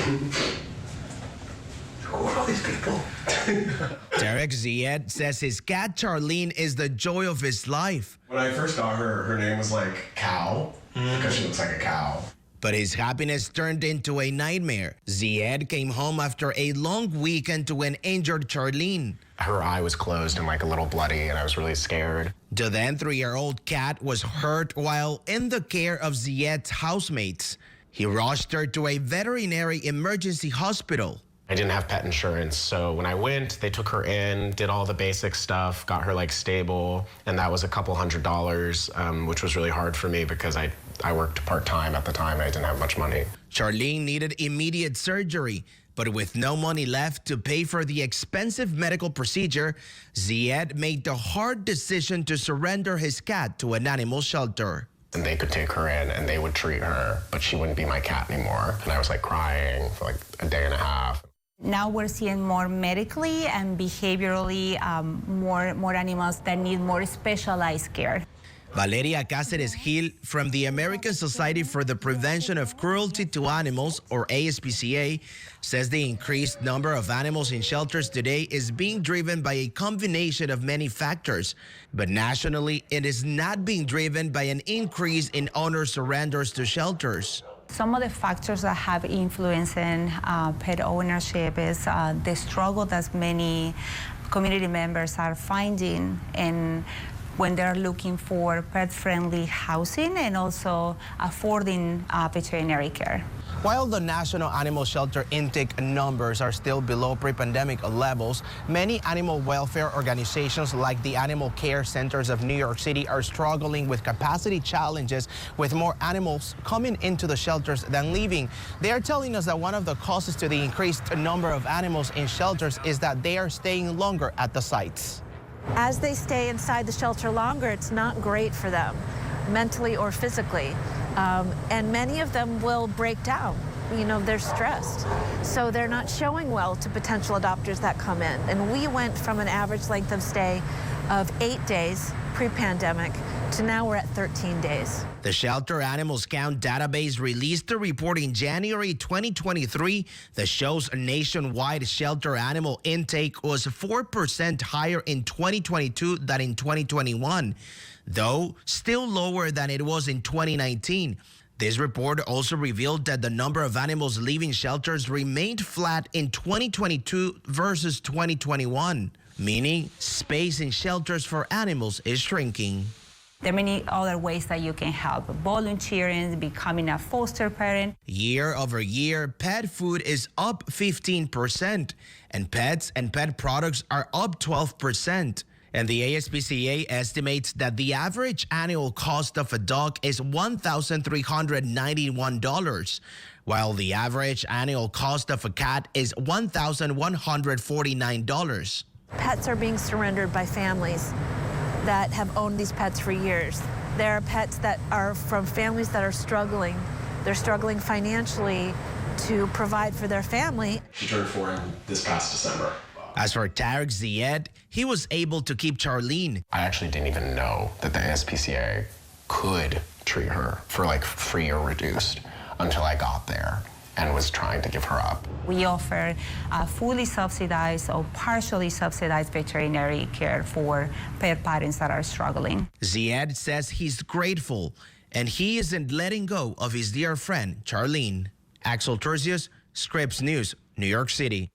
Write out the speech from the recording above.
Who are all these people? Derek Ziad says his cat Charlene is the joy of his life. When I first got her, her name was like Cow, because she looks like a cow. But his happiness turned into a nightmare. Ziad came home after a long weekend to an injured Charlene. Her eye was closed and like a little bloody, and I was really scared. The then 3-year-old cat was hurt while in the care of Ziad's housemates. He rushed her to a veterinary emergency hospital. I didn't have pet insurance, so when I went, they took her in, did all the basic stuff, got her like stable, and that was a couple $100, which was really hard for me because I worked part-time at the time. I didn't have much money. Charlene needed immediate surgery, but with no money left to pay for the expensive medical procedure, Ziad made the hard decision to surrender his cat to an animal shelter. And they could take her in and they would treat her, but she wouldn't be my cat anymore. And I was like crying for like a day and a half. Now we're seeing more medically and behaviorally more animals that need more specialized care. Valeria Cáceres Gil from the American Society for the Prevention of Cruelty to Animals, or ASPCA, says the increased number of animals in shelters today is being driven by a combination of many factors. But nationally, it is not being driven by an increase in owner surrenders to shelters. Some of the factors that have influence in pet ownership is the struggle that many community members are finding when they're looking for pet-friendly housing and also affording veterinary care. While the national animal shelter intake numbers are still below pre-pandemic levels, many animal welfare organizations like the Animal Care Centers of New York City are struggling with capacity challenges with more animals coming into the shelters than leaving. They are telling us that one of the causes to the increased number of animals in shelters is that they are staying longer at the sites. As they stay inside the shelter longer, it's not great for them, mentally or physically. And many of them will break down. You know, they're stressed. So they're not showing well to potential adopters that come in. And we went from an average length of stay of 8 days pre-pandemic to now we're at 13 days. The Shelter Animals Count database released a report in January 2023 that shows nationwide shelter animal intake was 4% higher in 2022 than in 2021, though still lower than it was in 2019. This report also revealed that the number of animals leaving shelters remained flat in 2022 versus 2021, meaning space in shelters for animals is shrinking. There are many other ways that you can help. Volunteering, becoming a foster parent. Year over year, pet food is up 15%, and pets and pet products are up 12%. And the ASPCA estimates that the average annual cost of a dog is $1,391, while the average annual cost of a cat is $1,149. Pets are being surrendered by families that have owned these pets for years. There are pets that are from families that are struggling. They're struggling financially to provide for their family. She turned 4 in this past December. As for Tarek Ziad, he was able to keep Charlene. I actually didn't even know that the ASPCA could treat her for like free or reduced until I got there and was trying to give her up. We offer fully subsidized or partially subsidized veterinary care for pet parents that are struggling. Ziad says he's grateful, and he isn't letting go of his dear friend, Charlene. Axel Terzius, Scripps News, New York City.